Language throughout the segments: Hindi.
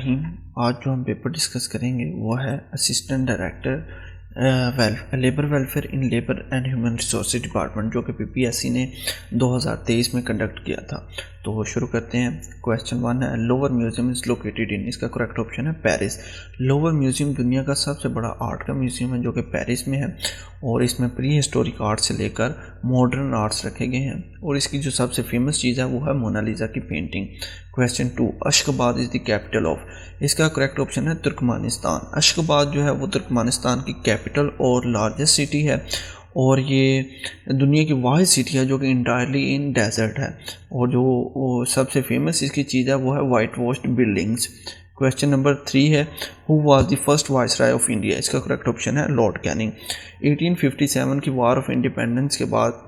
रहीम। आज जो हम पेपर डिस्कस करेंगे वो है assistant director labour welfare in labour and human resource department, जो कि पीपीएससी ने 2023 में कंडक्ट किया था। तो शुरू करते हैं। क्वेश्चन 1 है, lower museum is located in. इसका करेक्ट ऑप्शन है पेरिस। लोवर म्यूजियम दुनिया का सबसे बड़ा आर्ट का म्यूजियम है जो कि पेरिस में है, और इसमें प्री हिस्टोरिक आर्ट से लेकर मॉडर्न आर्ट्स रखे गए हैं, और इसकी जो सबसे फेमस चीज़ है वो है मोनालिसा की painting. Question 2, Ashkhabad is the capital of. इसका करेक्ट ऑप्शन है तुर्कमानिस्तान। अशखबाद जो है वो तुर्कमानिस्तान की कैपिटल और लार्जेस्ट सिटी है, और ये दुनिया की वाहिद सिटी है जो कि इंटायरली इन डेजर्ट है, और जो सबसे फेमस इसकी चीज़ है वो है white washed buildings. Question number 3 है, who was the first viceroy of India. इसका करेक्ट ऑप्शन है लॉर्ड कैनिंग। 1857 की वार ऑफ इंडिपेंडेंस के बाद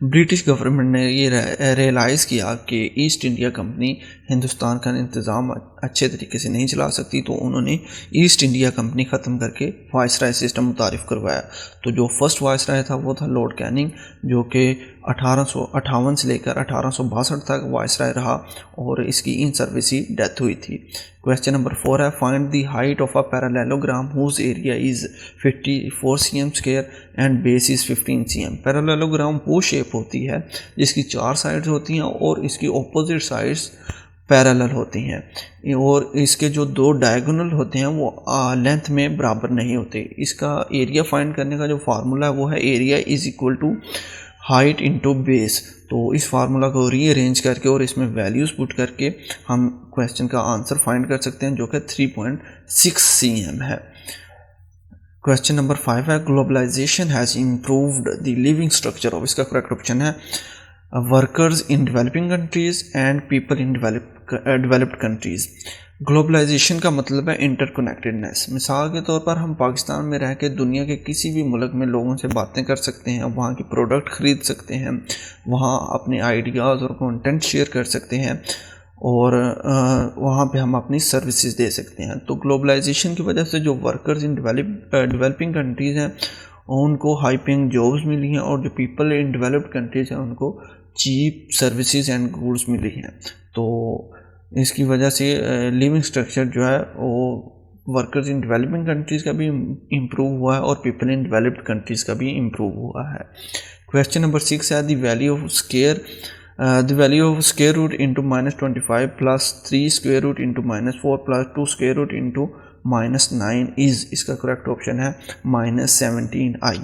ब्रिटिश गवर्नमेंट ने ये रियलाइज़ किया कि ईस्ट इंडिया कंपनी हिंदुस्तान का इंतज़ाम अच्छे तरीके से नहीं चला सकती, तो उन्होंने ईस्ट इंडिया कंपनी ख़त्म करके वाइसराय सिस्टम मुतारिफ़ करवाया। तो जो फर्स्ट वाइसराय था वो था लॉर्ड कैनिंग, जो कि 1858 से लेकर 1862 तक वाइसराय रहा, और इसकी इन सर्विस ही डेथ हुई थी। क्वेश्चन नंबर 4 है, find the height of a parallelogram whose area is 54 cm square and base is 15 cm। Parallelogram वो शेप होती है जिसकी 4 साइड्स होती हैं और इसकी ऑपोजिट साइड्स पैरेलल होती हैं, और इसके जो 2 डायगोनल होते हैं वो लेंथ में बराबर नहीं होते। इसका एरिया फाइंड करने का जो फार्मूला है वो है area is equal to height into base. तो इस फार्मूला को रीअरेंज करके और इसमें वैल्यूज़ पुट करके हम क्वेश्चन का आंसर फाइंड कर सकते हैं, जो कि 3.6 cm है। क्वेश्चन नंबर 5 है, globalisation has improved the living structure of. इसका करेक्ट ऑप्शन है workers in developing countries and people in developed countries. Globalisation का मतलब है इंटरकनेक्टेडनेस। मिसाल के तौर पर हम पाकिस्तान में रह के दुनिया के किसी भी मुल्क में लोगों से बातें कर सकते हैं, वहाँ की प्रोडक्ट ख़रीद सकते हैं, वहाँ अपने आइडियाज़ और कंटेंट शेयर कर सकते हैं, और वहाँ पे हम अपनी सर्विसेज दे सकते हैं। तो ग्लोबलाइजेशन की वजह से जो वर्कर्स इन डेवलपिंग कंट्रीज़ हैं उनको हाई पेइंग जॉब्स मिली हैं, और जो पीपल इन डेवलप्ड कंट्रीज़ हैं उनको चीप सर्विसेज एंड गुड्स मिली हैं। तो इसकी वजह से लिविंग स्ट्रक्चर जो है वो वर्कर्स इन डेवलपिंग कंट्रीज़ का भी इम्प्रूव हुआ है और पीपल इन डेवलप्ड कंट्रीज़ का भी इम्प्रूव हुआ है। क्वेश्चन नंबर 6 है, the value of square root into -25 plus 3 square root into -4 plus 2 square root into -9 is. इसका करेक्ट ऑप्शन है -17i।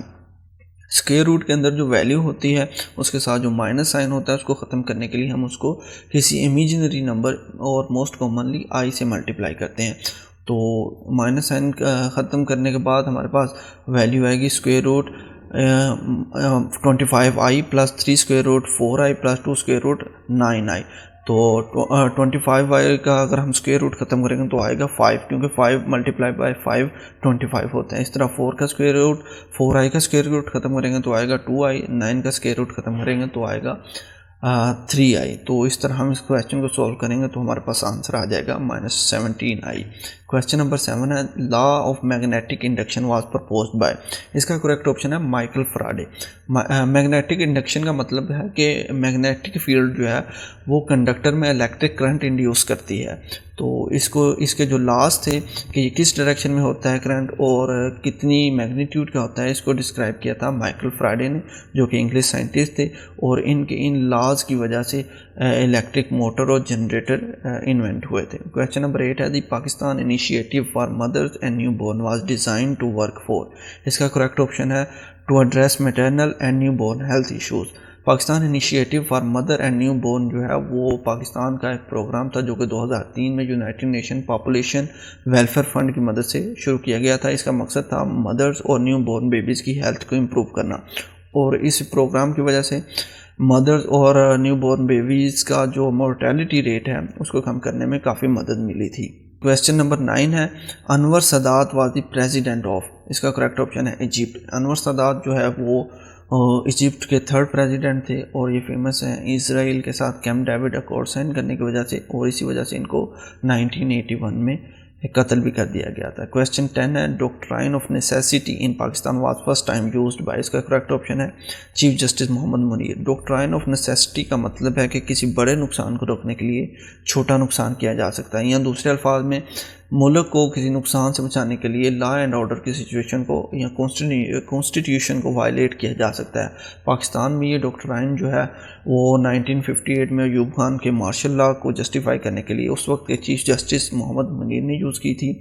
स्क्वायर रूट के अंदर जो वैल्यू होती है उसके साथ जो माइनस साइन होता है उसको ख़त्म करने के लिए हम उसको किसी इमेजिनरी नंबर और मोस्ट कॉमनली i से मल्टीप्लाई करते हैं। तो माइनस साइन ख़त्म करने के बाद हमारे पास वैल्यू आएगी square root 25i plus 3 square root 4i plus 2 square root 9i। तो 25i का अगर हम स्क्वायर रूट ख़त्म करेंगे तो आएगा 5, क्योंकि 5 मल्टीप्लाई बाय 5 25 होता है। इस तरह 4 का स्क्वायर रूट 4i का स्क्वायर रूट ख़त्म करेंगे तो आएगा 2i, 9 का स्क्वायर रूट ख़त्म करेंगे तो आएगा 3i। तो इस तरह हम इस क्वेश्चन को सॉल्व करेंगे तो हमारे पास आंसर आ जाएगा -17i। क्वेश्चन नंबर 7 है, law of magnetic induction was proposed by. इसका करेक्ट ऑप्शन है माइकल फैराडे। मैग्नेटिक इंडक्शन का मतलब है कि मैग्नेटिक फील्ड जो है वो कंडक्टर में इलेक्ट्रिक करंट इंड्यूस करती है। तो इसके जो लॉज थे कि ये किस डायरेक्शन में होता है करंट और कितनी मैग्नीट्यूड का होता है, इसको डिस्क्राइब किया था माइकल फैराडे ने, जो कि इंग्लिश साइंटिस्ट थे, और इनके इन लॉज की वजह से इलेक्ट्रिक मोटर और जनरेटर इन्वेंट हुए थे। क्वेश्चन नंबर 8 है, the Pakistan initiative for mothers and newborn was design to work for. इसका करेक्ट ऑप्शन है to address maternal and newborn health issues. Pakistan initiative for mother and newborn जो है वो पाकिस्तान का एक प्रोग्राम था जो कि 2003 में United nation population welfare fund की मदद से शुरू किया गया था। इसका मकसद था मदर्स और न्यू बोर्न बेबीज़ की हेल्थ को इम्प्रूव करना, और इस प्रोग्राम की वजह से मदर्स और न्यू बोर्न बेबीज़ का जो मोर्टेलिटी रेट है उसको कम करने में काफ़ी मदद मिली थी। क्वेश्चन नंबर 9 है, Anwar Sadat was the president of. इसका करेक्ट ऑप्शन है इजिप्ट। अनवर सादात जो है वो इजिप्ट के 3rd प्रेसिडेंट थे, और ये फेमस हैं इसराइल के साथ कैंप डेविड अकॉर्ड साइन करने की वजह से, और इसी वजह से इनको 1981 में कत्ल भी कर दिया गया था। क्वेश्चन 10 है doctrine of necessity in Pakistan was first time used by, इसका करेक्ट ऑप्शन है chief justice Mohammad Munir. Doctrine of necessity का मतलब है कि किसी बड़े नुकसान को रोकने के लिए छोटा नुकसान किया जा सकता है, या दूसरे अल्फाज में मुल्क को किसी नुकसान से बचाने के लिए लॉ एंड ऑर्डर की सिचुएशन को या कॉन्स्टिट्यूशन को वायलेट किया जा सकता है। पाकिस्तान में ये डॉक्ट्राइन जो है वो 1958 में अयूब खान के मार्शल लॉ को जस्टिफाई करने के लिए उस वक्त के चीफ जस्टिस मोहम्मद मुनीर ने यूज़ की थी,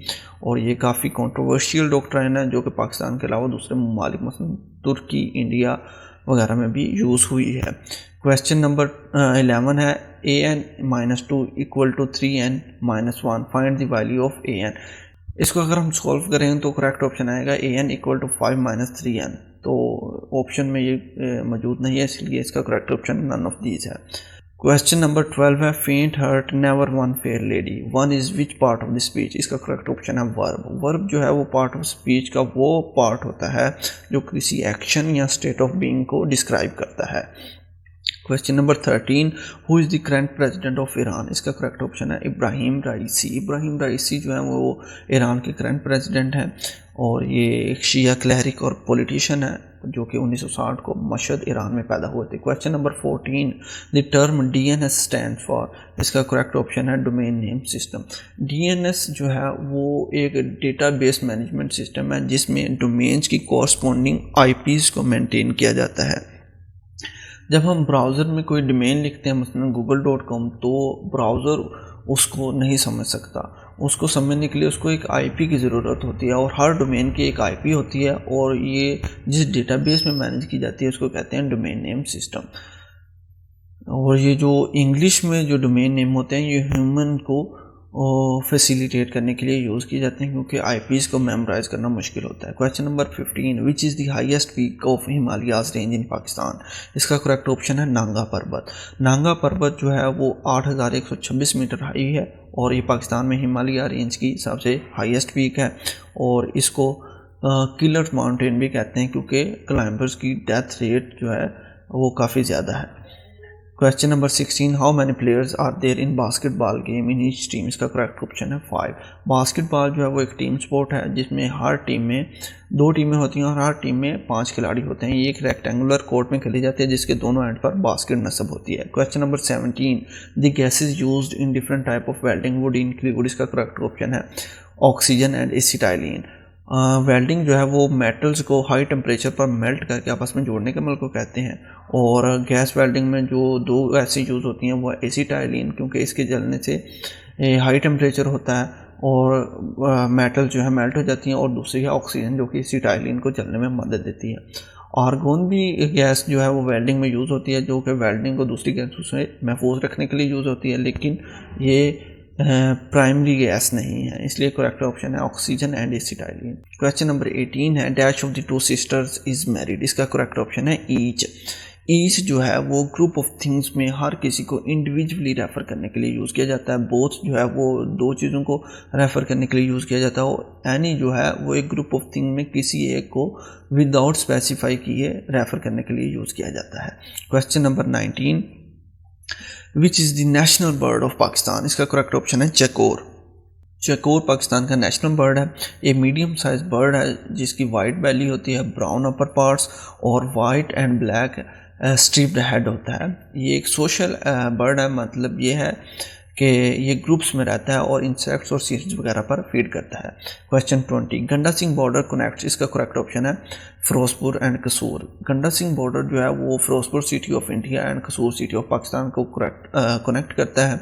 और ये काफ़ी कंट्रोवर्शियल डॉक्ट्राइन है जो कि पाकिस्तान के अलावा दूसरे ममालिक मसलन तुर्की, इंडिया वगैरह में भी यूज़ हुई है। क्वेश्चन नंबर 11 है an-2 equal to 3n-1 find the value of an। इसको अगर हम सॉल्व करें तो करेक्ट ऑप्शन आएगा an इक्वल टू 5-3n, तो ऑप्शन में ये मौजूद नहीं है, इसलिए इसका correct option none of these है। क्वेश्चन नंबर 12 है faint heart never won fair lady, won is which part of the speech, इसका करेक्ट ऑप्शन है वर्ब। वर्ब जो है वो पार्ट ऑफ स्पीच का वो पार्ट होता है जो किसी एक्शन या स्टेट ऑफ बीइंग को डिस्क्राइब करता है। Question number 13 who is the current president of Iran, इसका करेक्ट ऑप्शन है इब्राहिम राइसी। इब्राहिम राइसी जो है वो ईरान के करंट प्रेसिडेंट हैं, और ये एक शिया क्लैरिक और पॉलिटिशियन है जो कि 1960 को मशहद ईरान में पैदा हुए थे। Question number 14 the term DNS stand for, इसका करेक्ट ऑप्शन है डोमेन नेम सिस्टम। DNS जो है वो एक डेटाबेस मैनेजमेंट सिस्टम है जिसमें डोमेन्स की कॉरस्पॉन्डिंग IPs को मेंटेन किया जाता है। जब हम ब्राउज़र में कोई डोमेन लिखते हैं मसलन google.com, तो ब्राउज़र उसको नहीं समझ सकता, उसको समझने के लिए उसको एक IP की ज़रूरत होती है, और हर डोमेन की एक IP होती है, और ये जिस डेटाबेस में मैनेज की जाती है उसको कहते हैं डोमेन नेम सिस्टम। और ये जो इंग्लिश में जो डोमेन नेम होते हैं ये ह्यूमन को फैसिलिटेट करने के लिए यूज़ किए जाते हैं क्योंकि IPs को मेमोराइज करना मुश्किल होता है। Question number 15 which is the highest peak of Himalayas range इन पाकिस्तान, इसका करेक्ट ऑप्शन है नांगा पर्वत। नांगा पर्वत जो है वो 8126 मीटर हाई है, और ये पाकिस्तान में हिमालय रेंज की सबसे हाईएस्ट पीक है, और इसको किलर माउंटेन भी कहते हैं क्योंकि क्लाइंबर्स की डेथ रेट जो है वो काफ़ी ज़्यादा है। Question number 16 how many players are there in basketball game in each team, इसका करेक्ट ऑप्शन है 5। बास्केटबॉल जो है वो एक टीम स्पोर्ट है जिसमें हर टीम में 2 टीमें होती हैं और हर टीम में 5 खिलाड़ी होते हैं। ये एक रेक्टेंगुलर कोर्ट में खेली जाती है जिसके दोनों एंड पर बास्केट नस्ब होती है। Question number 17 the gases used in different type of welding would include, इसका करेक्ट ऑप्शन है ऑक्सीजन एंड एसिटाइलिन। वेल्डिंग जो है वो मेटल्स को हाई टेम्परेचर पर मेल्ट करके आपस में जोड़ने के अमल को कहते हैं, और गैस वेल्डिंग में जो 2 गैसें यूज़ होती हैं वो एसिटाइलिन क्योंकि इसके जलने से हाई टेम्परेचर होता है और मेटल जो है मेल्ट हो जाती हैं, और दूसरी है ऑक्सीजन जो कि एसिटाइलिन को जलने में मदद देती है। आर्गोन भी गैस जो है वो वेल्डिंग में यूज़ होती है जो कि वेल्डिंग को दूसरी गैसों से महफूज रखने के लिए यूज़ होती है, लेकिन ये प्राइमरी गैस नहीं है, इसलिए करेक्ट ऑप्शन है oxygen and acetylene. Question number 18 है dash of the 2 sisters is married, इसका करेक्ट ऑप्शन है ईच। ईच जो है वो ग्रुप ऑफ थिंग्स में हर किसी को इंडिविजुअली रेफ़र करने के लिए यूज़ किया जाता है। बोथ जो है वो 2 चीज़ों को रेफ़र करने के लिए यूज़ किया जाता है, और एनी जो है वो एक ग्रुप ऑफ थिंग में किसी एक को विदाउट स्पेसिफाई किए रेफ़र करने के लिए यूज़ किया जाता है। Question number 19 which is the national bird of Pakistan, इसका करेक्ट ऑप्शन है चकोर। चकोर पाकिस्तान का नेशनल बर्ड है। ये मीडियम साइज बर्ड है जिसकी वाइट बेली होती है, ब्राउन अपर पार्ट्स और white and black striped head होता है। ये एक सोशल बर्ड है, मतलब ये है कि ये ग्रुप्स में रहता है और इंसेक्ट्स और सीड्स वगैरह पर फीड करता है। क्वेश्चन 20 गंडा सिंह बॉर्डर कनेक्ट्स, इसका करेक्ट ऑप्शन है फिरोजपुर एंड कसूर। गंडा सिंह बॉर्डर जो है वो Firozpur city of India and Kasur city of Pakistan को कनेक्ट करता है।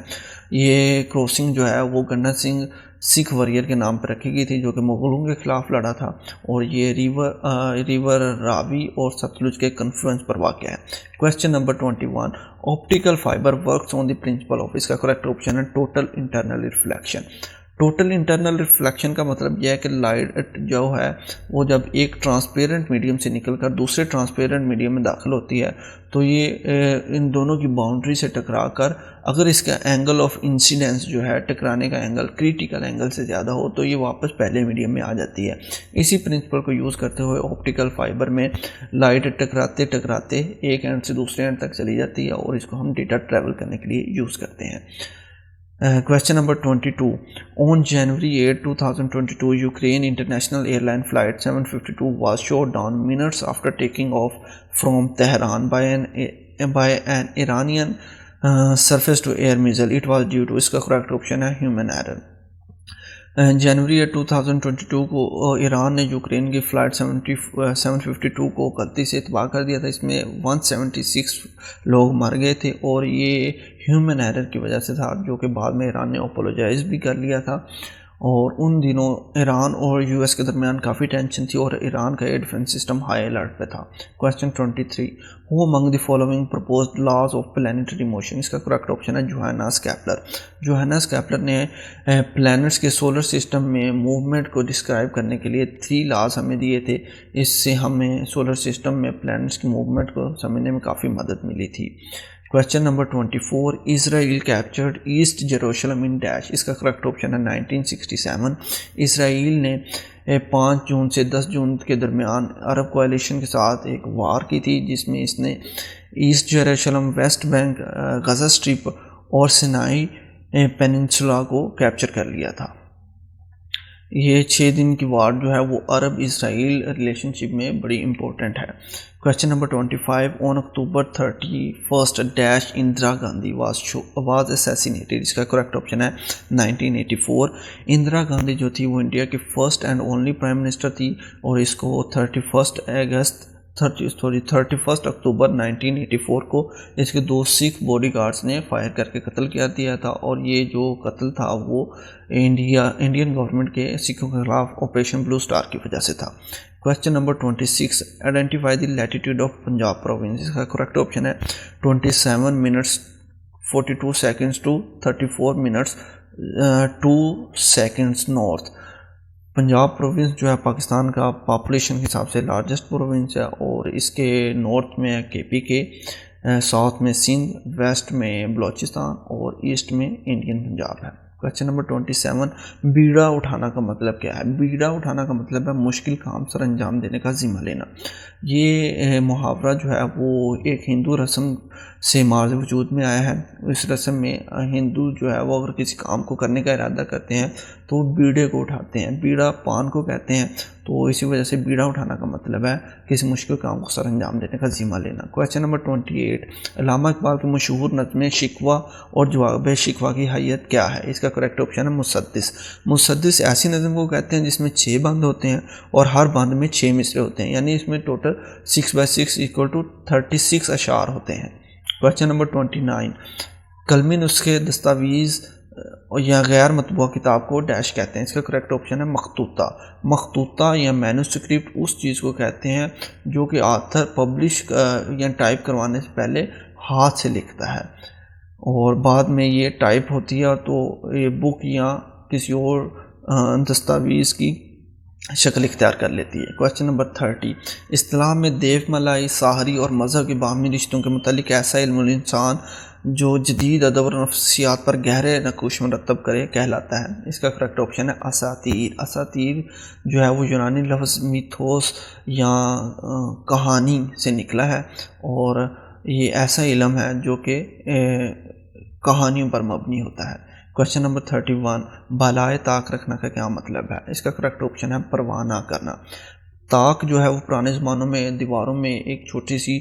ये क्रॉसिंग जो है वो गंडा सिंह सिख वॉरियर के नाम पर रखी गई थी जो कि मुगलों के खिलाफ लड़ा था, और ये रिवर रावी और सतलुज के कन्फ्लुएंस पर वाक़ है। Question number 21 optical fibre works on the principle of, इसका करेक्ट ऑप्शन है total internal reflection. Total internal reflection का मतलब यह है कि लाइट जो है वो जब एक ट्रांसपेरेंट मीडियम से निकलकर दूसरे ट्रांसपेरेंट मीडियम में दाखिल होती है तो ये इन दोनों की बाउंड्री से टकरा कर अगर इसका एंगल ऑफ इंसिडेंस जो है टकराने का एंगल क्रिटिकल एंगल से ज़्यादा हो तो ये वापस पहले मीडियम में आ जाती है। इसी प्रिंसिपल को यूज़ करते हुए ऑप्टिकल फाइबर में लाइट टकराते टकराते एक एंड से दूसरे एंड तक चली जाती है और इसको हम डेटा ट्रैवल करने के लिए यूज़ करते हैं। Question number 22. On January 8, 2022, Ukraine International Airline Flight 752 was shot down minutes after taking off from Tehran by an Iranian surface-to-air missile. It was due to, इसका correct option है human error. जनवरी 2022 को ईरान ने यूक्रेन की फ़्लाइट 752 को गलती से तबाह कर दिया था। इसमें 176 लोग मर गए थे और ये ह्यूमन एरर की वजह से था, जो कि बाद में ईरान ने अपोलोजाइज़ भी कर लिया था। और उन दिनों ईरान और यूएस के दरमियान काफ़ी टेंशन थी और ईरान का air defence system high alert पे था। Question 23. Who among the following proposed laws of planetary motion? इसका करेक्ट ऑप्शन है जोहान्स केपलर। जोहान्स केपलर ने प्लैनेट्स के सोलर सिस्टम में मूवमेंट को डिस्क्राइब करने के लिए 3 लॉज हमें दिए थे। इससे हमें सोलर सिस्टम में प्लैनेट्स की मूवमेंट को समझने में काफ़ी मदद मिली थी। Question number 24. Israel captured east Jerusalem in dash? इसका करेक्ट ऑप्शन है 1967। इसराइल ने 5 जून से 10 जून के दरमियान अरब कोalition के साथ एक वार की थी, जिसमें इसने ईस्ट जेरूशलम, वेस्ट बैंक, गज़ा स्ट्रिप और सिनाई पेनिनसुला को कैप्चर कर लिया था। ये 6 दिन की वार जो है वो अरब इसराइल रिलेशनशिप में बड़ी इंपॉर्टेंट है। Question number 25. On October 31 dash Indira Gandhi was assassinated? इसका करेक्ट ऑप्शन है 1984। इंदिरा गांधी जो थी वो इंडिया की first and only prime minister थी और इसको 31 अक्टूबर 1984 को इसके 2 सिख बॉडीगार्ड्स ने फायर करके कत्ल किया दिया था। और ये जो कत्ल था वो इंडियन गवर्नमेंट के सिखों के खिलाफ ऑपरेशन ब्लू स्टार की वजह से था। Question number 26. Identify the latitude of Punjab province? इसका करेक्ट ऑप्शन है 27 minutes 42 seconds to 34 minutes 2 seconds north. Punjab province जो है पाकिस्तान का पॉपुलेशन के हिसाब से लार्जेस्ट प्रोविंस है और इसके नॉर्थ में है KPK, साउथ में सिंध, वेस्ट में बलूचिस्तान और ईस्ट में इंडियन पंजाब है। Question number 27. बीड़ा उठाना का मतलब क्या है? बीड़ा उठाना का मतलब है मुश्किल काम सर अंजाम देने का जिम्मा लेना। ये मुहावरा जो है वो एक हिंदू रस्म से मार्ज वजूद में आया है। इस रस्म में हिंदू जो है वो अगर किसी काम को करने का इरादा करते हैं तो बीड़े को उठाते हैं। बीड़ा पान को कहते हैं, तो इसी वजह से बीड़ा उठाना का मतलब है किसी मुश्किल काम को सर अंजाम देने का जिम्मा लेना। Question number 28. अल्लामा इकबाल की मशहूर नज़्म शिकवा और जवाब शिकवा की हैयत क्या है? इसका करेक्ट ऑप्शन है मुसद्दिस। मुसद्दिस ऐसी नज़्म को कहते हैं जिसमें 6 बंद होते हैं और हर बंद में 6 मिसरे होते हैं, यानी इसमें टोटल 6/6 = 36 अशार होते हैं। Question number 29. कलमी नुस्खे, दस्तावेज़ या गैर मतबूआ किताब को डैश कहते हैं? इसका करेक्ट ऑप्शन है मखतूता। मखतूता या मैन्युस्क्रिप्ट उस चीज़ को कहते हैं जो कि आथर पब्लिश या टाइप करवाने से पहले हाथ से लिखता है और बाद में ये टाइप होती है तो ये बुक या किसी और दस्तावेज़ की शक्ल इख्तियार कर लेती है। Question number 30. इस्तिलाह में देव मलाई, साहरी और मज़हब के बाहमी रिश्तों के मुतालिक ऐसा इल्मुल इंसान जो जदीद अदब और नफ्सियात पर गहरे नक़ूश मरतब करे कहलाता है? इसका करेक्ट ऑप्शन है असातीर। असातीर जो है वो यूनानी लफ्ज़ मिथोस या कहानी से निकला है और ये ऐसा इल्म है जो कि कहानियों पर मबनी होता है। Question number 31. बालाए ताक रखना का क्या मतलब है? इसका करेक्ट ऑप्शन है परवाह ना करना। ताक जो है वो पुराने ज़मानों में दीवारों में एक छोटी सी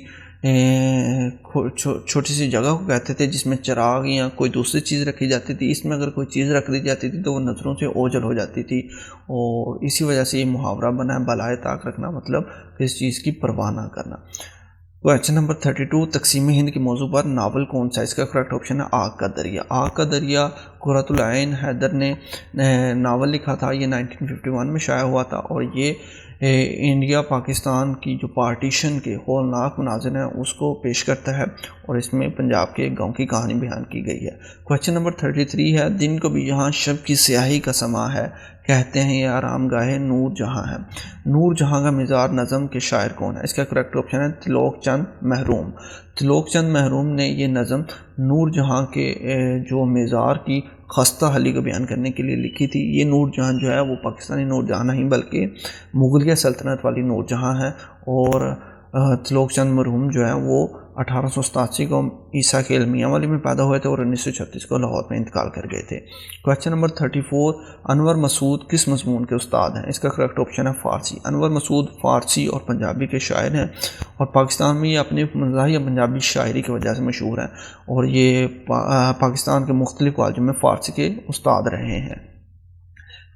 जगह को कहते थे जिसमें चिराग या कोई दूसरी चीज़ रखी जाती थी। इसमें अगर कोई चीज़ रख दी जाती थी तो वो नज़रों से ओझल हो जाती थी और इसी वजह से ये मुहावरा बना है बालाए ताक रखना, मतलब किसी चीज़ की परवाह ना करना। Question number 32. तकसीम हिंद के मौजू पर नावल कौन सा? इसका करेक्ट ऑप्शन है आग का दरिया। आग का दरिया कुर्रतुल ऐन हैदर ने नावल लिखा था। ये 1951 में शाया हुआ था और ये इंडिया पाकिस्तान की जो पार्टीशन के हौलनाक मनाज़िर हैं उसको पेश करता है और इसमें पंजाब के एक गाँव की कहानी बयान की गई है। क्वेश्चन नंबर 33 है. दिन को भी यहाँ शब की स्याही का समा है, कहते हैं ये आराम गाहे नूर जहाँ है। नूर जहाँ का मिज़ार नज़म के शायर कौन है? इसका करेक्ट ऑप्शन है तिलोक चंद महरूम। तिलोक चंद महरूम ने ये नज़म नूर जहाँ के जो मिज़ार की खस्ता हली को बयान करने के लिए लिखी थी। ये नूर जहाँ जो है वो पाकिस्तानी नूर जहाँ नहीं बल्कि मुगलिया सल्तनत वाली नूर जहाँ है और तिलोक चंद मरहूम जो है वो 1887 को ईसा के मियांवाली में पैदा हुए थे और 1936 को लाहौर में इंतकाल कर गए थे। क्वेश्चन नंबर 34, अनवर मसूद किस मजमून के उस्ताद हैं? इसका करेक्ट ऑप्शन है फ़ारसी। अनवर मसूद फ़ारसी और पंजाबी के शायर हैं और पाकिस्तान में ये अपनी मज़ाहिया पंजाबी शायरी की वजह से मशहूर हैं और ये पाकिस्तान के मुख्तलिफ कॉलेजों में फ़ारसी के उस्ताद रहे हैं।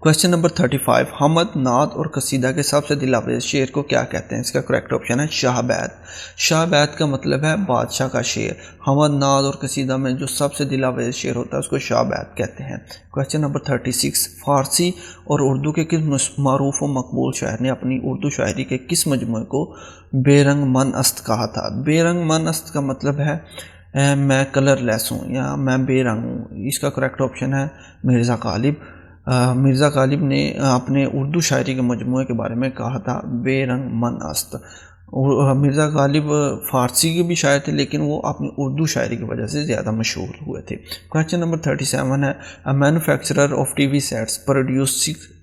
क्वेश्चन नंबर 35, हमद, नात और कसीदा के सबसे दिलावेज शेर को क्या कहते हैं? इसका करेक्ट ऑप्शन है शाहबैद। शाहबैद का मतलब है बादशाह का शेर। हमद, नात और कसीदा में जो सबसे दिलावेज शेर होता है उसको शाहबैद कहते हैं। क्वेश्चन नंबर 36, फ़ारसी और उर्दू के किस मारूफ व मकबूल शायर ने अपनी उर्दू शायरी के किस मजमूए को बेरंग मन अस्त कहा था? बेरंग मन अस्त का मतलब है मैं कलरलेस हूँ या मैं बेरंग हूँ। इसका करेक्ट ऑप्शन है मिर्ज़ा गालिब। मिर्ज़ा गालिब ने अपने उर्दू शायरी के मजमूए के बारे में कहा था बेरंग मन अस्त। मिर्ज़ा गालिब फ़ारसी के भी शायर थे लेकिन वो अपनी उर्दू शायरी की वजह से ज़्यादा मशहूर हुए थे। क्वेश्चन नंबर 37 है, a manufacturer of TV sets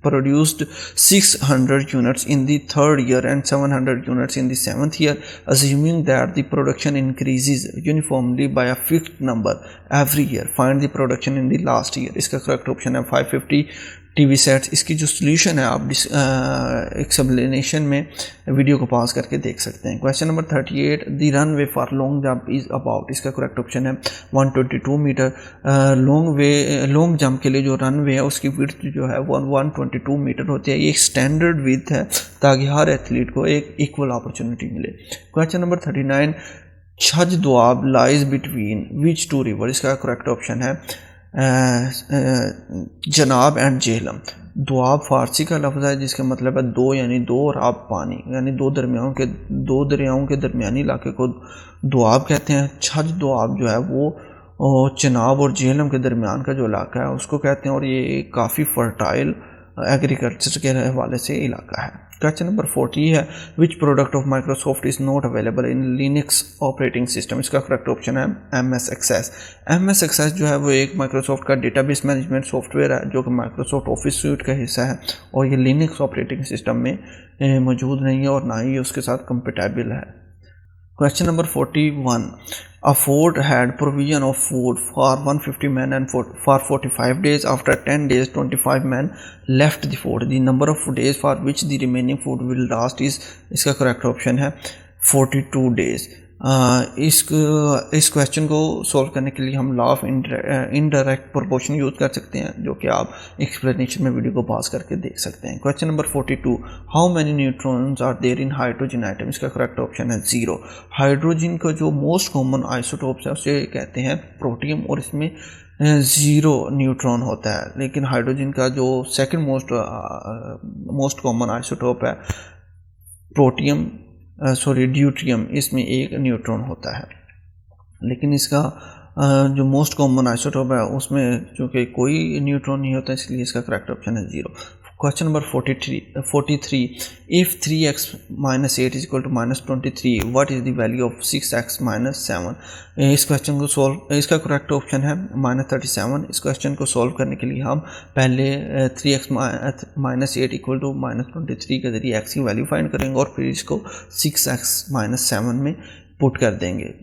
produced 600 units in the third year and 700 units in the seventh year, assuming that the production increases uniformly by a fixed number every year. Find the production in the last year. इसका करेक्ट ऑप्शन है 550 टीवी सेट्स। इसकी जो सोल्यूशन है आप एक्सप्लेनेशन में वीडियो को पॉज करके देख सकते हैं। Question number 38, the run way for long jump is about. इसका करेक्ट ऑप्शन है 122 मीटर। लॉन्ग जंप के लिए जो रन वे है उसकी विड्थ जो है वो 122 मीटर होती है। ये एक स्टैंडर्ड विड्थ है ताकि हर एथलीट को एक इक्वल अपॉर्चुनिटी मिले। Question number 39, Chaj Doab lies between which two river. इसका करेक्ट ऑप्शन है जनाब एंड जेहलम। दुआब फ़ारसी का लफ्ज़ है जिसका मतलब है दो, यानी दो, और आब पानी, यानी दो दरियाओं के दरमियानी इलाके को दुआब कहते हैं। छज दुआब जो है वो चनाब और जेहलम के दरमियान का जो इलाका है उसको कहते हैं और ये काफ़ी फर्टाइल एग्रीकल्चर के हवाले से इलाका है। क्वेश्चन नंबर 40 है, which product of Microsoft is not available in Linux operating system. इसका करेक्ट ऑप्शन है MS Access। MS Access जो है वो एक माइक्रोसॉफ्ट का डेटाबेस मैनेजमेंट सॉफ्टवेयर है जो कि माइक्रोसॉफ्ट ऑफिस सूट का हिस्सा है और ये लिनक्स ऑपरेटिंग सिस्टम में मौजूद नहीं है और ना ही उसके साथ कंपेटेबल है। Question number 41, a fort had provision of food for 150 men and for 45 days. After 10 days 25 men left the fort. The number of days for which the remaining food will last is, इसका correct option है 42 days। इस क्वेश्चन को सॉल्व करने के लिए हम law of indirect proportion use कर सकते हैं जो कि आप एक्सप्लेनेशन में वीडियो को पास करके देख सकते हैं। Question number 42, how many neutrons are there in hydrogen atom. इसका करेक्ट ऑप्शन है 0। हाइड्रोजन का जो मोस्ट कॉमन आइसोटोप्स है उसे कहते हैं प्रोटियम और इसमें 0 न्यूट्रॉन होता है, लेकिन हाइड्रोजन का जो सेकंड मोस्ट कॉमन आइसोटोप है प्रोटियम ड्यूट्रियम, इसमें 1 न्यूट्रॉन होता है। लेकिन इसका जो मोस्ट कॉमन आइसोटोप है उसमें चूँकि कोई न्यूट्रॉन नहीं होता इसलिए इसका करेक्ट ऑप्शन है 0। Question number 43, if 3x - 8 is equal to -23 what is the value of 6x - 7। इस क्वेश्चन को सॉल्व, इसका करेक्ट ऑप्शन है -37। इस क्वेश्चन को सॉल्व करने के लिए हम पहले 3x - 8 इक्वल टू -23 के ज़रिए x की वैल्यू फाइंड करेंगे और फिर इसको 6x - 7 में पुट कर देंगे।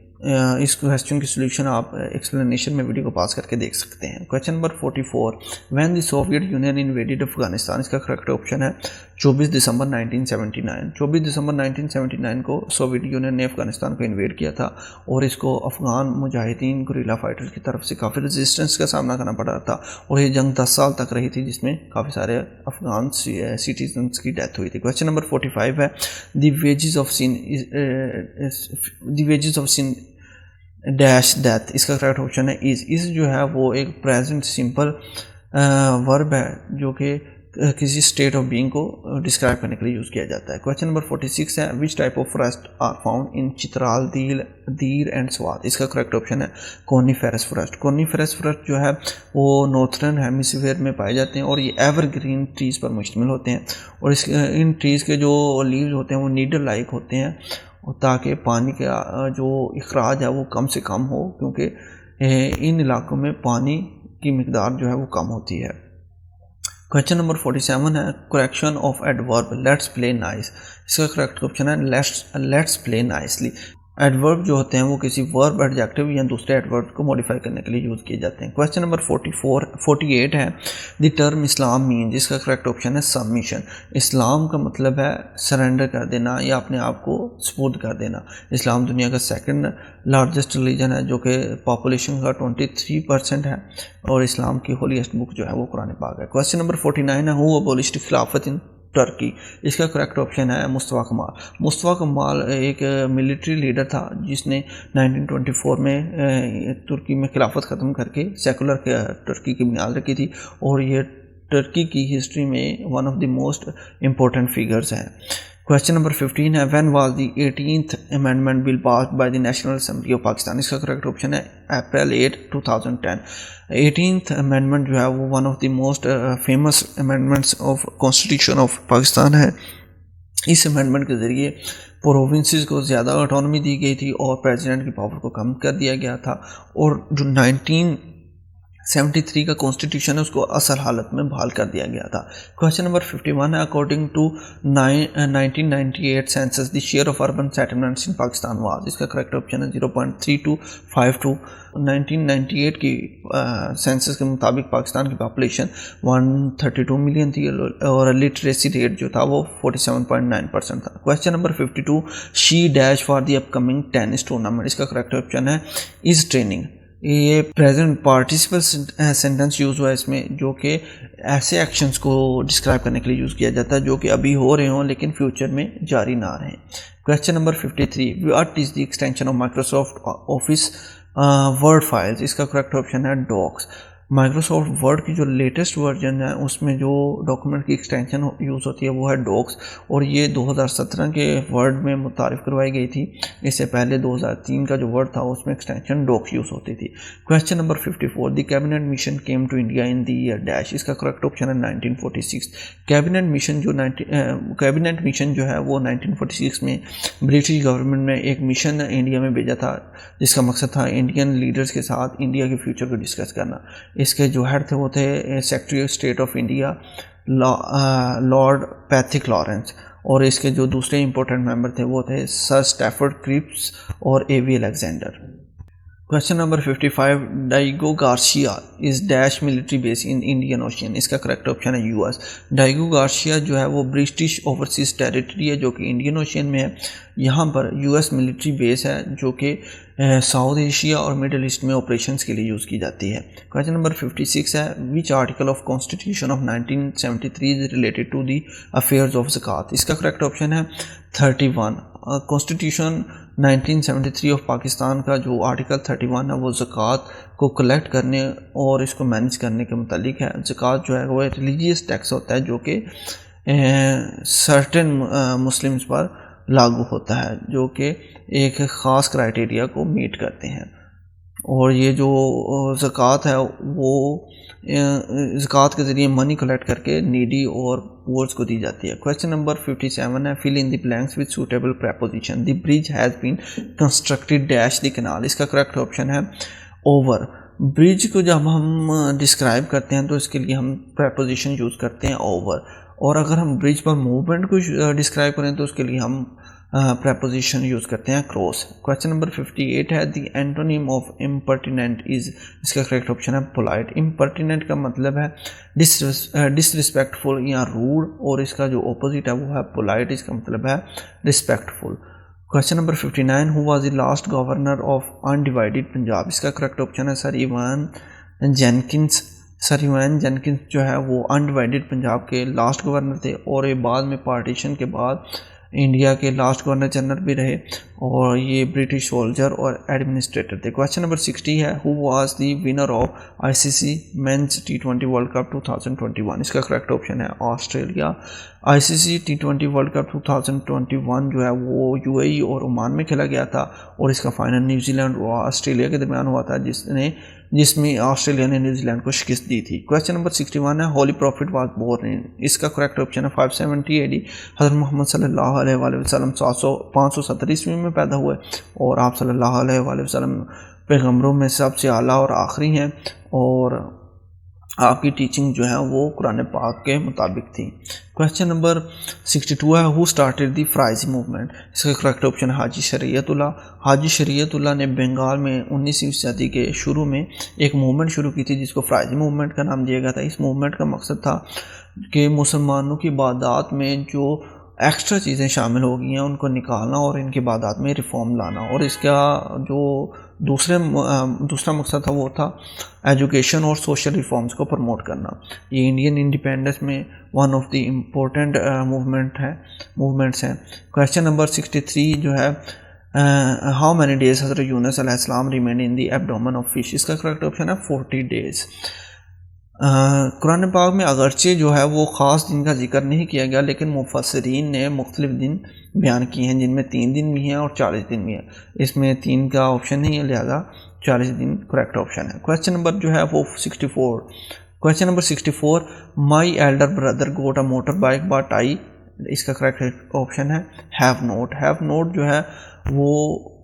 इस क्वेश्चन की सोल्यूशन आप एक्सप्लेनेशन में वीडियो को पास करके देख सकते हैं। Question number 44, when the Soviet union invaded Afghanistan. इसका करेक्ट ऑप्शन है 24 दिसंबर 1979। 24 दिसंबर 1979 को सोवियत यूनियन ने अफगानिस्तान को इन्वेड किया था और इसको अफगान मुजाहिदीन गुरिल्ला फाइटर्स की तरफ से काफ़ी रेजिस्टेंस का सामना करना पड़ रहा था और ये जंग 10 साल तक रही थी जिसमें काफ़ी सारे अफगान सिटीजन्स की डेथ हुई थी। क्वेश्चन नंबर 45 है, the wages of sin dash death. इसका करेक्ट ऑप्शन है इस जो है वो एक प्रेजेंट सिंपल वर्ब है जो कि किसी स्टेट ऑफ बीइंग को डिस्क्राइब करने के लिए यूज़ किया जाता है। क्वेश्चन नंबर 46 है, which type of forest are found in Chitral, Dir and Swat. इसका करेक्ट ऑप्शन है कोनीफेरस फॉरेस्ट। कोनीफेरस फॉरेस्ट जो है वो नॉर्थर्न हेमिस्फीयर में पाए जाते हैं और ये एवरग्रीन ट्रीज़ पर मुश्तमिल होते हैं और इन ट्रीज़ के जो लीव्स होते हैं वो नीडल लाइक होते हैं ताकि पानी का जो इखराज है वो कम से कम हो क्योंकि इन इलाकों में पानी की मिकदार जो है वो कम होती है। क्वेश्चन नंबर 47 है, correction of adverb let's play nice. इसका करेक्ट ऑप्शन है लेट्स प्ले नाइसली। एडवर्ब जो होते हैं वो किसी वर्ब, एडजेक्टिव या दूसरे एडवर्ब को मॉडिफाई करने के लिए यूज़ किए जाते हैं। क्वेश्चन नंबर 48 है द टर्म इस्लाम मीन, जिसका करेक्ट ऑप्शन है सबमिशन। इस्लाम का मतलब है सरेंडर कर देना या अपने आप को स्पुर्द कर देना। इस्लाम दुनिया का सेकंड लार्जेस्ट रिलीजन है जो कि पॉपुलेशन का 23% है, और इस्लाम की होलीएस्ट बुक जो है वो कुरान पाक है। क्वेश्चन नंबर 49 है हु अबॉलिश्ड खिलाफत इन टर्की, इसका करेक्ट ऑप्शन है मुस्तफ़ा कमाल। मुस्तफ़ा कमाल एक मिलिट्री लीडर था जिसने 1924 में तुर्की में खिलाफत ख़त्म करके सेकुलर तुर्की की बुनियाद रखी थी, और ये टर्की की हिस्ट्री में one of the most important figures हैं। क्वेश्चन नंबर 15 है when was the 18th amendment bill passed by the national assembly of Pakistan, इसका करेक्ट ऑप्शन है अप्रैल 8, 2010। 18th अमेंडमेंट जो है वो one of the most famous amendments of constitution of Pakistan है। इस अमेंडमेंट के ज़रिए प्रोविंसेस को ज़्यादा ऑटोनॉमी दी गई थी और प्रेसिडेंट की पावर को कम कर दिया गया था, और जो 1973 का कॉन्स्टिट्यूशन है उसको असल हालत में बहाल कर दिया गया था। क्वेश्चन नंबर 51 है according to 1998 census the share of urban settlements in Pakistan was, इसका करेक्ट ऑप्शन है 0.3252। 1998 की सेंसस के मुताबिक पाकिस्तान की पॉपुलेशन 132 मिलियन थी और लिटरेसी रेट जो था वो 47.9% था। Question number 52 she dash for the upcoming tennis tournament, इसका करेक्ट ऑप्शन है इज ट्रेनिंग। ये प्रेजेंट पार्टिसिपल सेंटेंस यूज़ हुआ है इसमें, जो कि ऐसे एक्शंस को डिस्क्राइब करने के लिए यूज़ किया जाता है जो कि अभी हो रहे हों लेकिन फ्यूचर में जारी ना रहें। Question number 53 what is the extension of Microsoft office word files, इसका करेक्ट ऑप्शन है डॉक्स। माइक्रोसॉफ्ट वर्ड की जो लेटेस्ट वर्जन है उसमें जो डॉक्यूमेंट की एक्सटेंशन यूज़ होती है वो है डॉक्स, और ये 2017 के वर्ड में मुतारिफ करवाई गई थी। इससे पहले 2003 का जो वर्ड था उसमें एक्सटेंशन डॉक्स यूज़ होती थी। Question number 54 the cabinet mission came to India in the year dash, इसका करेक्ट ऑप्शन है 1946। कैबिनेट मिशन जो है वो 1946 में ब्रिटिश गवर्नमेंट ने एक मिशन इंडिया में भेजा था जिसका मकसद था इंडियन लीडर्स के साथ इंडिया के फ्यूचर को डिस्कस करना। इसके जो हेड थे वो थे secretary of state of India Lord Pethick Lawrence, और इसके जो दूसरे इंपॉर्टेंट मेंबर थे वो थे सर स्टैफर्ड क्रिप्स और A V Alexander. Question number 55 Diego Garcia is dash military base in Indian Ocean, इसका करेक्ट ऑप्शन है यूएस। डाइगो गार्सिया जो है वो ब्रिटिश ओवरसीज टेरिटरी है जो कि इंडियन ओशियन में है। यहाँ पर यूएस मिलिट्री बेस है जो कि साउथ एशिया और मिडिल ईस्ट में ऑपरेशंस के लिए यूज़ की जाती है। क्वेश्चन नंबर 56 है which article of constitution of 1973 is related to the affairs of zakat, इसका करेक्ट ऑप्शन है 31। कॉन्स्टिट्यूशन 1973 ऑफ पाकिस्तान का जो आर्टिकल 31 है वो ज़कात को कलेक्ट करने और इसको मैनेज करने के मुतालिक है। ज़कात जो है वो रिलीजियस टैक्स होता है जो कि सर्टेन मुस्लिम्स पर लागू होता है, जो कि एक ख़ास क्राइटेरिया को मीट करते हैं, और ये जो ज़कात है वो ज़कात के ज़रिए मनी कलेक्ट करके नीडी और पुअर्स को दी जाती है। क्वेश्चन नंबर 57 है fill in the blanks with suitable preposition the bridge has been constructed dash the canal, इसका करेक्ट ऑप्शन है ओवर। ब्रिज को जब हम डिस्क्राइब करते हैं तो इसके लिए हम प्रेपोजिशन यूज़ करते हैं ओवर, और अगर हम ब्रिज पर मूवमेंट को डिस्क्राइब करें तो उसके लिए हम प्रेपोजिशन यूज़ करते हैं क्रॉस। क्वेश्चन नंबर 58 है the antonym of impertinent is, इसका करेक्ट ऑप्शन है पोलाइट। इम्पर्टिनेंट का मतलब है डिसरिस्पेक्टफुल या रूड, और इसका जो ऑपोजिट है वो है पोलाइट, इसका मतलब है respectful. Question number 59 who was the last governor of undivided Punjab, इसका करेक्ट ऑप्शन है sir Ivan Jenkins. Sir Ivan Jenkins जो है वो अनडिवाइडेड पंजाब के लास्ट गवर्नर थे, और ये बाद में पार्टीशन के बाद इंडिया के लास्ट गवर्नर जनरल भी रहे, और ये ब्रिटिश सोल्जर और एडमिनिस्ट्रेटर थे। क्वेश्चन नंबर 60 है who was the winner of ICC men's T20 world cup 2021, इसका करेक्ट ऑप्शन है Australia. ICC T20 world cup 2021 जो है वो यूएई और ओमान में खेला गया था, और इसका फाइनल न्यूजीलैंड और ऑस्ट्रेलिया के दरमियान हुआ था जिसमें ऑस्ट्रेलिया ने न्यूजीलैंड को शिकस्त दी थी। क्वेश्चन नंबर 61 है holy prophet was born in, इसका करेक्ट ऑप्शन है 570 AD। हज़रत मोहम्मद सल्लल्लाहु अलैहि वसल्लम 570 ईस्वी में पैदा हुए, और आप सल्लल्लाहु अलैहि वसल्लम पैगम्बरों में सबसे आला और आखिरी हैं, और आपकी टीचिंग जो है वो कुरान पाक के मुताबिक थी। क्वेश्चन नंबर 62 है, who started the fries movement. इसका करेक्ट ऑप्शन हाजी शरीयतुल्लाह। हाजी शरीयतुल्लाह ने बंगाल में 19वीं सदी के शुरू में एक मूवमेंट शुरू की थी जिसको फ्राइज़ मूवमेंट का नाम दिया गया था। इस मूवमेंट का मकसद था कि मुसलमानों की इबादत में जो एक्स्ट्रा चीज़ें शामिल हो गई हैं उनको निकालना और इनकी इबादत में रिफॉर्म लाना, और इसका जो दूसरा मकसद था वो था एजुकेशन और सोशल रिफॉर्म्स को प्रमोट करना। ये इंडियन इंडिपेंडेंस में one of the important movements हैं। क्वेश्चन नंबर 63 जो है, हाउ मैनी डेज हज़रत यूनुस अलैहिस्सलाम remain in the abdomen of fish. इसका करेक्ट ऑप्शन है 40 डेज़। कुरान पाक में अगरचे जो है वो ख़ास दिन का जिक्र नहीं किया गया, लेकिन मुफस्सिरीन ने मुख्तलिफ दिन बयान किए हैं जिनमें 3 दिन भी हैं और 40 दिन भी हैं। इसमें 3 का ऑप्शन नहीं है, लिहाजा 40 दिन करेक्ट ऑप्शन है। क्वेश्चन नंबर जो है वो 64। Question number 64, my elder brother got a motor bike but I. इसका करेक्ट ऑप्शन है हैव नोट। हैव नोट जो है वो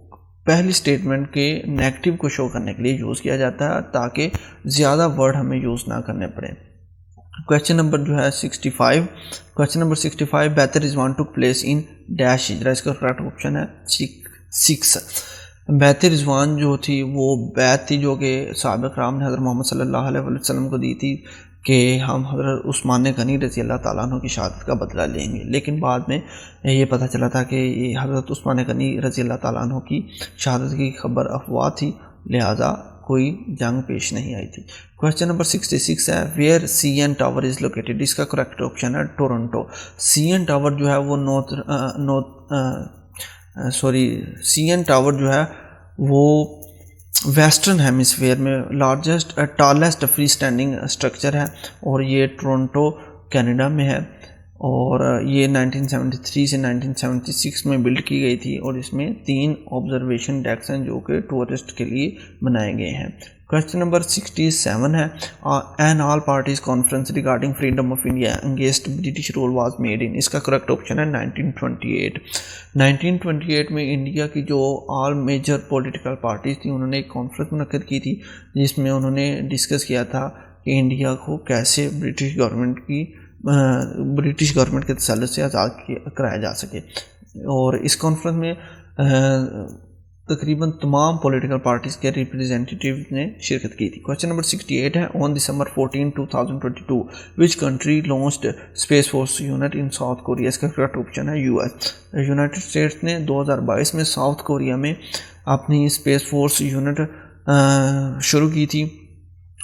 पहली स्टेटमेंट के नेगेटिव को शो करने के लिए यूज़ किया जाता है ताकि ज़्यादा वर्ड हमें यूज़ ना करने पड़े। क्वेश्चन नंबर जो है 65। क्वेश्चन नंबर 65, बेहतर Rizwan took place in dash Hijra. इसका करेक्ट ऑप्शन है 6। बेहतर रिजवान जो थी वो बैत थी जो कि सहाबा कराम ने हज़रत मोहम्मद सल्लल्लाहु अलैहि वसल्लम को दी थी कि हम हज़रत उस्मान गनी रज़ी अल्लाह ताला अन्हु की शहादत का बदला लेंगे, लेकिन बाद में ये पता चला था कि ये हज़रत उस्मान गनी रज़ी अल्लाह ताला अन्हु की शहादत की खबर अफवाह थी, लिहाजा कोई जंग पेश नहीं आई थी। क्वेश्चन नंबर 66 है, where CN tower is located. इसका करेक्ट ऑप्शन है टोरंटो। सीएन टावर जो है वो सीएन टावर जो है वो वेस्टर्न हेमिसफेयर में largest tallest free standing structure है और ये टोरंटो कनाडा में है, और ये 1973 से 1976 में बिल्ड की गई थी, और इसमें 3 ऑब्जर्वेशन डेक्स हैं जो कि टूरिस्ट के लिए बनाए गए हैं। क्वेश्चन नंबर 67 है, an all parties conference regarding freedom of India against British rule was made in. इसका करेक्ट ऑप्शन है 1928। 1928 में इंडिया की जो ऑल मेजर पॉलिटिकल पार्टीज थी उन्होंने एक कॉन्फ्रेंस मुनक्किद की थी जिसमें उन्होंने डिस्कस किया था कि इंडिया को कैसे ब्रिटिश गवर्नमेंट के तसल्लुत से आज़ाद कराया जा सके, और इस कॉन्फ्रेंस में तकरीबन तमाम पॉलिटिकल पार्टीज़ के रिप्रेजेंटेटिव ने शिरकत की थी। क्वेश्चन नंबर 68 है, on December 14, 2022 which country launched space force unit in south Korea. इसका करेक्ट ऑप्शन है यूएस। यूनाइटेड स्टेट्स ने 2022 में साउथ कोरिया में अपनी स्पेस फोर्स यूनिट शुरू की थी,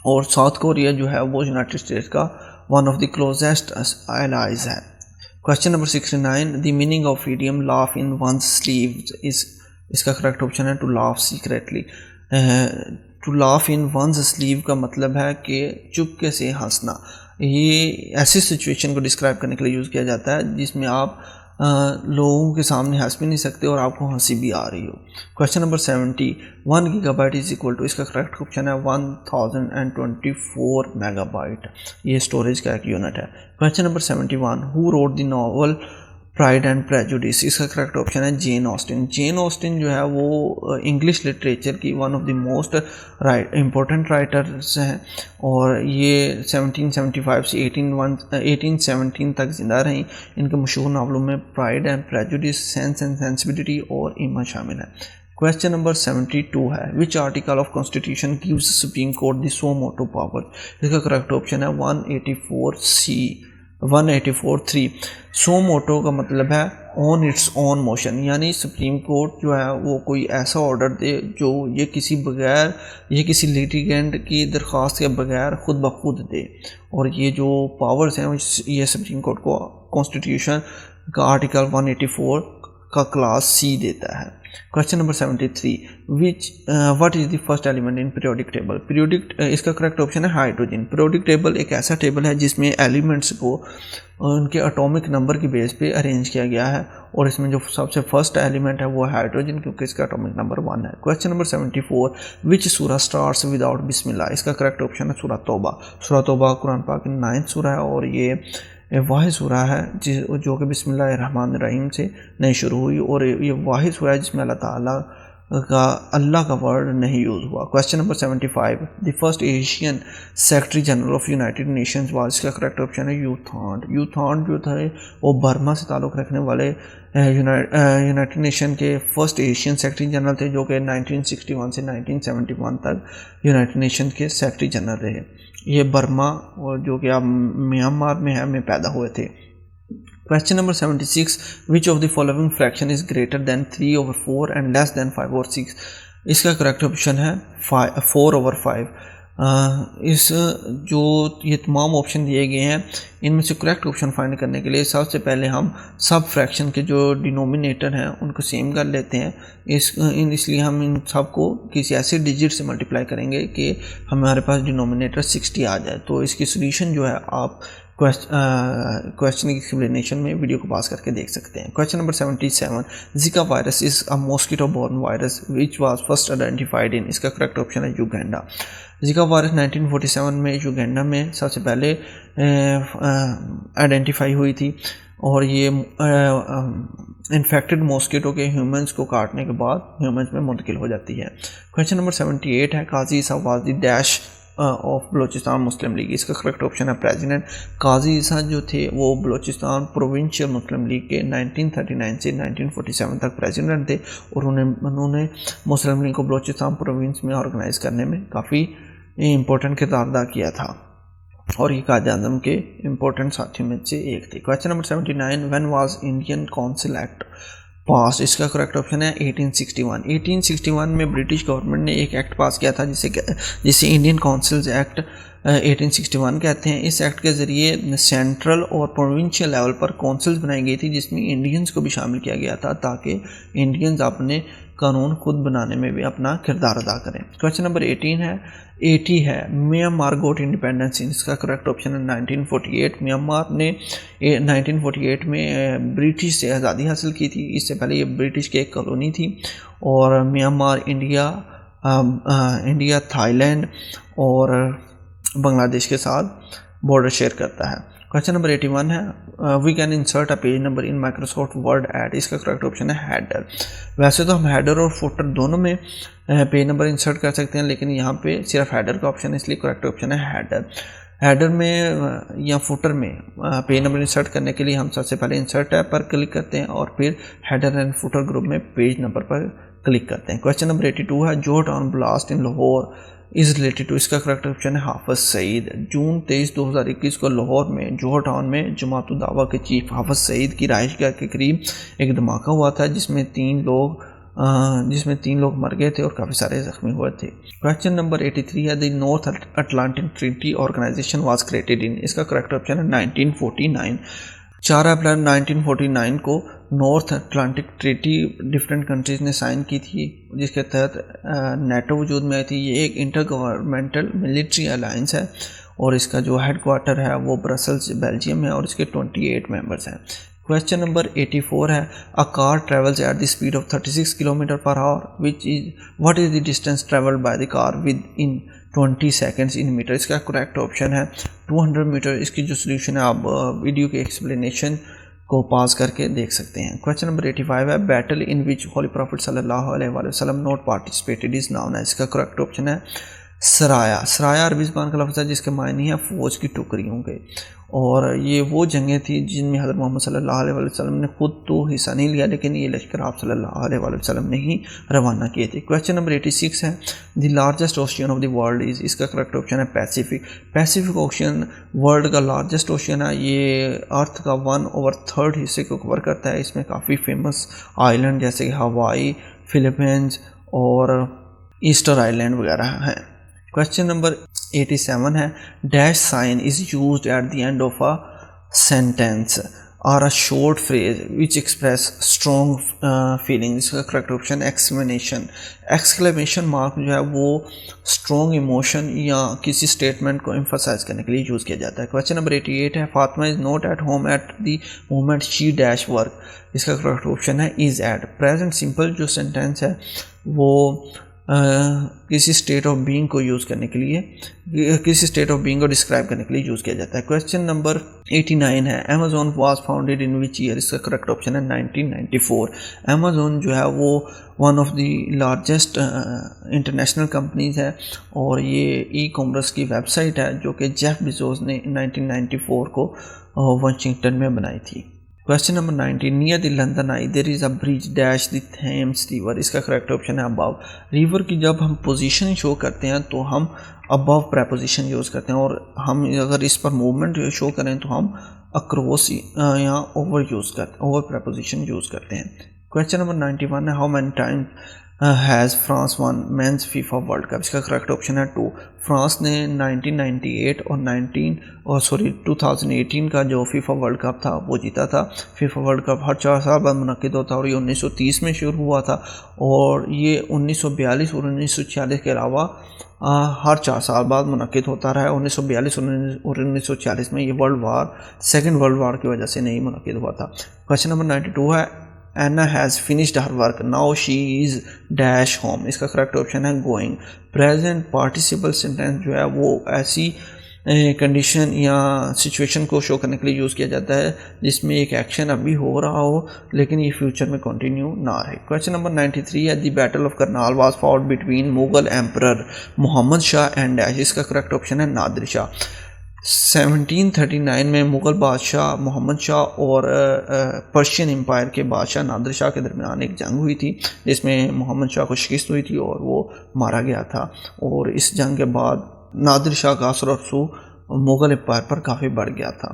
और साउथ कोरिया जो है वो यूनाइटेड स्टेट्स का one of the closest allies है। Question number 69, the meaning of idiom laugh in one's sleeve is. इसका करेक्ट ऑप्शन है to laugh secretly. To laugh in one's sleeve का मतलब है कि चुपके से हंसना। ये ऐसी सिचुएशन को डिस्क्राइब करने के लिए यूज़ किया जाता है जिसमें आप लोगों के सामने हंस भी नहीं सकते और आपको हंसी भी आ रही हो। Question number 70, 1 gigabyte is equal to. इसका करेक्ट ऑप्शन है 1024 मेगाबाइट। ये स्टोरेज का एक यूनिट है। Question number 71, who wrote the novel Pride and Prejudice. इसका करेक्ट ऑप्शन है जेन ऑस्टिन। जेन ऑस्टिन जो है वो इंग्लिश लिटरेचर की one of the most important writers हैं, और ये 1775 से 1817 तक जिंदा रहीं। इनके मशहूर नावलों में Pride and Prejudice, Sense and Sensibility और ईमा शामिल है। क्वेश्चन नंबर 72 है, which article of constitution gives supreme court the suo motu power. इसका करेक्ट ऑप्शन है 184(3). सो मोटो का मतलब है ऑन इट्स ऑन मोशन, यानी सुप्रीम कोर्ट जो है वो कोई ऐसा ऑर्डर दे जो ये किसी लिटिगेंट की दरख्वास्त के बगैर खुद ब खुद दे, और ये जो पावर्स हैं ये सुप्रीम कोर्ट को कॉन्स्टिट्यूशन का आर्टिकल 184 का क्लास सी देता है। Question number 73, what is the first element in periodic table. इसका करेक्ट ऑप्शन है हाइड्रोजन। पीरियोडिक टेबल एक ऐसा टेबल है जिसमें एलिमेंट्स को उनके एटॉमिक नंबर की बेस पे अरेंज किया गया है, और इसमें जो सबसे फर्स्ट एलिमेंट है वो हाइड्रोजन, क्योंकि इसका एटॉमिक नंबर 1 है। क्वेश्चन नंबर 74, विच सूरा स्टार्ट्स विदाउट बिस्मिल्लाह। इसका करेक्ट ऑप्शन है सूरा तौबा। सूरा तौबा कुरान पाक की 9th सूरा है, और ये वाहिद सूरा है जो कि बिस्मिल्लाहिर्रहमानिर्रहीम से नहीं शुरू हुई, और ये वाहिद सूरा है जिसमें अल्लाह ताला का अल्लाह का वर्ड नहीं यूज़ हुआ। Question number 75, the first Asian secretary general of United Nations was, इसका करेक्ट ऑप्शन है यू थॉन्ट। यू थॉन्ट जो थे वो बर्मा से ताल्लुक़ रखने वाले यूनाइटेड नेशन के फर्स्ट एशियन सेक्रेटरी जनरल थे, जो कि 1961 से 1971 तक यूनाइटेड नेशन के सेक्रेटरी जनरल रहे। ये बर्मा और जो कि अब म्यांमार में है में पैदा हुए थे। Question number 76, which of the following fraction is greater than 3/4 and less than 5/6, इसका करेक्ट ऑप्शन है 4/5। इस जो ये तमाम ऑप्शन दिए गए हैं इनमें से करेक्ट ऑप्शन फाइंड करने के लिए सबसे पहले हम सब फ्रैक्शन के जो डिनोमिनेटर हैं उनको सेम कर लेते हैं। इसलिए हम इन सब को किसी ऐसे डिजिट से मल्टीप्लाई करेंगे कि हमारे पास डिनोमिनेटर 60 आ जाए। तो इसकी सोल्यूशन जो है आप क्वेश्चन की एक्सप्लेनेशन में वीडियो को पास करके देख सकते हैं। Question number 77, Zika virus is a mosquito borne virus which was first identified in, इसका करेक्ट ऑप्शन है युगांडा। जिका वायरस 1947 में युगांडा में सबसे पहले आइडेंटिफाई हुई थी और ये इन्फेक्टेड मॉस्किटो के ह्यूमंस को काटने के बाद ह्यूमंस में मुंतकिल हो जाती है। क्वेश्चन नंबर 78 है, Qazi Isa was the dash of Balochistan Muslim League, इसका करेक्ट ऑप्शन है प्रेसिडेंट। काजी ईसा जो थे वो बलोचिस्तान प्रोविंशियल मुस्लिम लीग के 1939 से 1947 तक प्रेसिडेंट थे और उन्होंने मुस्लिम लीग को बलोचिस्तान प्रोविंस में ऑर्गेनाइज करने में काफ़ी इम्पोर्टेंट किरदार अदा किया था और ये कायद आज़म के इम्पोर्टेंट साथियों में से एक थे। Question number 79, when was Indian council act पास, इसका करेक्ट ऑप्शन है 1861। 1861 में ब्रिटिश गवर्नमेंट ने एक एक्ट पास किया था जिसे इंडियन काउंसिल्स एक्ट 1861 कहते हैं। इस एक्ट के ज़रिए सेंट्रल और प्रोविंशियल लेवल पर काउंसिल्स बनाई गई थी जिसमें इंडियंस को भी शामिल किया गया था ताकि इंडियंस अपने कानून खुद बनाने में भी अपना किरदार अदा करें। क्वेश्चन नंबर 80 है, म्यांमार गोट इंडिपेंडेंस, इसका करेक्ट ऑप्शन है 1948। म्यांमार ने 1948 में ब्रिटिश से आज़ादी हासिल की थी। इससे पहले ये ब्रिटिश की एक कॉलोनी थी और म्यांमार इंडिया, थाईलैंड और बांग्लादेश के साथ बॉर्डर शेयर करता है। क्वेश्चन नंबर 81 है, we can insert a page number in Microsoft Word add, इसका करेक्ट ऑप्शन है हेडर। वैसे तो हम हेडर और फुटर दोनों में पेज नंबर इंसर्ट कर सकते हैं लेकिन यहाँ पे सिर्फ हेडर का ऑप्शन है इसलिए करेक्ट ऑप्शन है हेडर। हेडर में या फुटर में पेज नंबर इंसर्ट करने के लिए हम सबसे पहले इंसर्ट टैब पर क्लिक करते हैं और फिर हेडर एंड फुटर ग्रुप में पेज नंबर पर क्लिक करते हैं। क्वेश्चन नंबर 82 है, Johar town blast in Lahore is related to, इसका करेक्ट ऑप्शन है हाफिज सईद। जून 23, 2021 को लाहौर में जोहर टाउन में जमात दावा के चीफ हाफिज सईद की रिहाइशगाह के करीब एक धमाका हुआ था जिसमें तीन लोग मर गए थे और काफ़ी सारे जख्मी हुए थे। क्वेश्चन नंबर 83 है, the North Atlantic Treaty Organization was created in, इसका करेक्ट ऑप्शन है 1949। 4 अप्रैल 1949 को North Atlantic Treaty different countries ने साइन की थी जिसके तहत नेटो वजूद में आई थी। ये एक इंटर गवर्नमेंटल मिलिट्री अलायंस है और इसका जो हेडक्वार्टर है वो ब्रसल्स बेल्जियम है और इसके 28 मेंबर्स हैं। क्वेश्चन नंबर 84 है, a car travels at the speed of 36 km/h what is the distance travelled by the car within 20 seconds in metre, इसका करेक्ट ऑप्शन है 200 मीटर। इसकी जो सोल्यूशन है आप वीडियो के एक्सप्लेनेशन को पास करके देख सकते हैं। क्वेश्चन नंबर 85 है, battle in which holy prophet सल्लल्लाहु अलैहि वसल्लम नॉट पार्टिसिपेटेड इज नाउन है, इसका करेक्ट ऑप्शन है सराया। सराया अरबी ज़बान का लफ्ज़ है जिसके मायने है फ़ौज की टुकड़ियों के और ये वो जंगें थी जिनमें हज़रत मोहम्मद सल्लल्लाहु अलैहि वसल्लम ने खुद तो हिस्सा नहीं लिया लेकिन ये लश्कर आप सल्लल्लाहु अलैहि वसल्लम ने ही रवाना किए थे। क्वेश्चन नंबर 86 है, the largest ocean of the world is, इसका करेक्ट ऑप्शन है पैसिफिक। पैसिफिक ओशियन वर्ल्ड का लार्जेस्ट ओशियन है, ये अर्थ का 1/3 हिस्से को कवर करता है। इसमें काफ़ी फेमस आइलैंड जैसे कि हवाई, फिलीपींस और ईस्टर आइलैंड वगैरह हैं। क्वेश्चन नंबर 87 है, dash sign is used at the end of a sentence और a short phrase which express strong feelings, इसका correct option exclamation. Exclamation mark जो है वो स्ट्रॉन्ग इमोशन या किसी स्टेटमेंट को एम्फसाइज करने के लिए यूज़ किया जाता है। क्वेश्चन नंबर 88 है, Fatima is not at home at the moment she dash work, इसका करेक्ट ऑप्शन है इज़ एट। प्रेजेंट सिंपल जो सेंटेंस है वो किसी स्टेट ऑफ बीइंग को यूज़ करने के लिए, किसी स्टेट ऑफ बीइंग को डिस्क्राइब करने के लिए यूज़ किया जाता है। क्वेश्चन नंबर 89 है, Amazon was founded in which year? इसका करेक्ट ऑप्शन है 1994। अमेज़ॉन जो है वो one of the largest international companies है और ये ई कॉमर्स की वेबसाइट है जो कि जेफ बेजोस ने 1994 को वाशिंगटन में बनाई थी। Question number 90, near the London Eye there is a bridge dash the Thames river. इसका करेक्ट ऑप्शन है अबव। रिवर की जब हम पोजीशन शो करते हैं तो हम अबव प्रेपोजिशन यूज़ करते हैं, और हम अगर इस पर मूवमेंट शो करें तो हम अक्रॉस या ओवर यूज़ करते हैं, ओवर प्रेपोजिशन यूज़ करते हैं। क्वेश्चन नंबर 91 है, how many time has France won men's FIFA World Cup? इसका करेक्ट ऑप्शन है 2। फ्रांस ने 1998 और 2018 का जो फीफा वर्ल्ड कप था वो जीता था। फीफा वर्ल्ड कप हर 4 साल बाद मुनक्किद होता है और ये 1930 में शुरू हुआ था और ये 1942 और 1946 के अलावा हर 4 साल बाद मुनक्किद होता रहा है। 1942 और 1940 में ये सेकेंड वर्ल्ड वार की वजह से नहीं मुनक्किद हुआ था। क्वेश्चन नंबर 92 है, Anna has finished her work. Now she is dash home. इसका करेक्ट ऑप्शन है going. प्रेजेंट पार्टिसिपल सेंटेंस जो है वो ऐसी कंडीशन या सिचुएशन को शो करने के लिए यूज़ किया जाता है जिसमें एक एक्शन अभी हो रहा हो लेकिन ये फ्यूचर में कंटिन्यू ना रहे। क्वेश्चन नंबर 93 है, the battle of Karnal was fought between Mughal emperor Mohammad Shah and dash. इसका करेक्ट ऑप्शन है नादिर शाह। 1739 में मुग़ल बादशाह मोहम्मद शाह और पर्शियन एम्पायर के बादशाह नादिर शाह के दरमियान एक जंग हुई थी जिसमें मोहम्मद शाह को शिकस्त हुई थी और वो मारा गया था, और इस जंग के बाद नादिर शाह का असर और रसूख मुग़ल एम्पायर पर काफ़ी बढ़ गया था।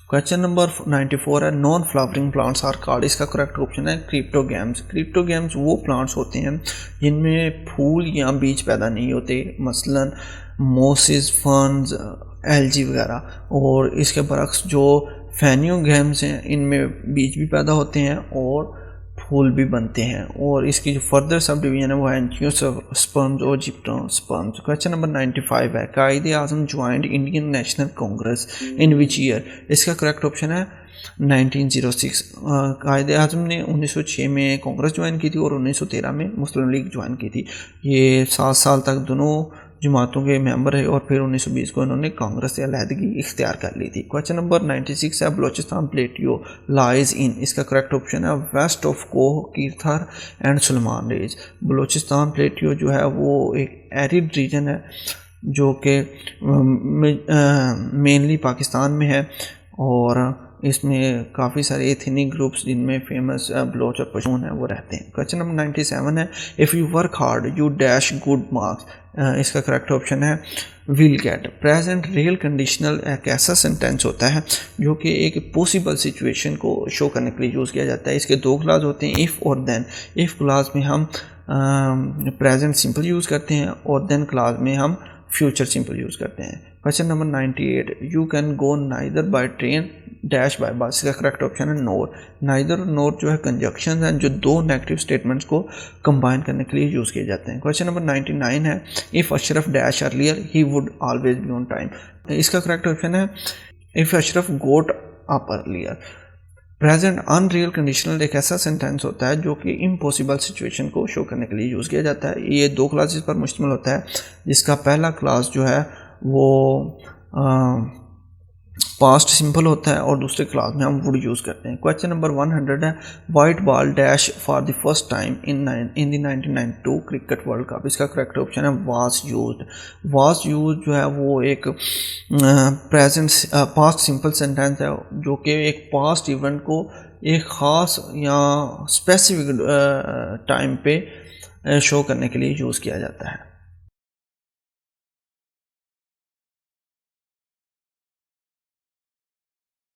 क्वेश्चन नंबर 94 है, non flowering plants are called. इसका करेक्ट ऑप्शन है क्रिप्टोगैम्स। क्रिप्टोगैम्स वो प्लांट्स होते हैं जिनमें फूल या बीज पैदा नहीं होते, मसलन मोसिस, फर्न्स, एल्जी वगैरह, और इसके बरक्स जो फेनियोगैम्स हैं इनमें बीज भी पैदा होते हैं और फूल भी बनते हैं, और इसकी जो फर्दर सब डिवीजन है वो है एंजियोस्पर्म्स और जिम्नोस्पर्म्स। क्वेश्चन नंबर 95 है, Quaid-e Azam joined Indian National Congress in which year? इसका करेक्ट ऑप्शन है 1906। कायदे आज़म ने 1906 में कांग्रेस ज्वाइन की थी और 1913 में मुस्लिम लीग ज्वाइन की थी। ये 7 साल तक दोनों जमातों के मेंबर रहे और फिर 1920 को इन्होंने कांग्रेस से अलहदगी इख्तियार कर ली थी। क्वेश्चन नंबर 96 है, बलोचिस्तान प्लेटियो लाइज इन। इसका करेक्ट ऑप्शन है west of Koh, Kirthar and Sulaiman range. Balochistan plateau जो है वो एक एरिड रीजन है जो कि मेनली पाकिस्तान में है और इसमें काफ़ी सारे एथनिक ग्रुप्स जिनमें फेमस बलोच और पश्तून है वो रहते हैं। क्वेश्चन नंबर 97 है, if you work hard you dash good marks. इसका करेक्ट ऑप्शन है will get. Present real conditional एक ऐसा सेंटेंस होता है जो कि एक पॉसिबल सिचुएशन को शो करने के लिए यूज़ किया जाता है। इसके 2 क्लास होते हैं, इफ़ और देन। इफ़ क्लास में हम प्रेजेंट सिंपल यूज़ करते हैं और देन क्लास में हम फ्यूचर सिंपल यूज़ करते हैं। Question number 98, you can go neither by train dash by बस। इसका करेक्ट ऑप्शन है नोर। नाइदर और नोर जो है कंजक्शन हैं जो 2 नेगेटिव स्टेटमेंट्स को कंबाइन करने के लिए यूज़ किए जाते हैं। क्वेश्चन नंबर 99 है, if Ashraf dash earlier he would always be on time. इसका करेक्ट ऑप्शन है if Ashraf goat up earlier. Present unreal conditional एक ऐसा सेंटेंस होता है जो कि इम्पॉसिबल सिचुएशन को शो करने के लिए यूज़ किया जाता है। ये 2 क्लासेस पर मुश्तमिल होता है, जिसका पहला क्लास जो है वो पास्ट सिंपल होता है और दूसरे क्लास में हम वुड यूज़ करते हैं। क्वेश्चन नंबर 100 है, white ball dash for the first time in the 1992 cricket world Cup. इसका करेक्ट ऑप्शन है वाज यूज्ड। वाज यूज्ड जो है वो एक प्रेजेंट पास्ट सिंपल सेंटेंस है जो कि एक पास्ट इवेंट को एक ख़ास या स्पेसिफिक टाइम पे शो करने के लिए यूज़ किया जाता है।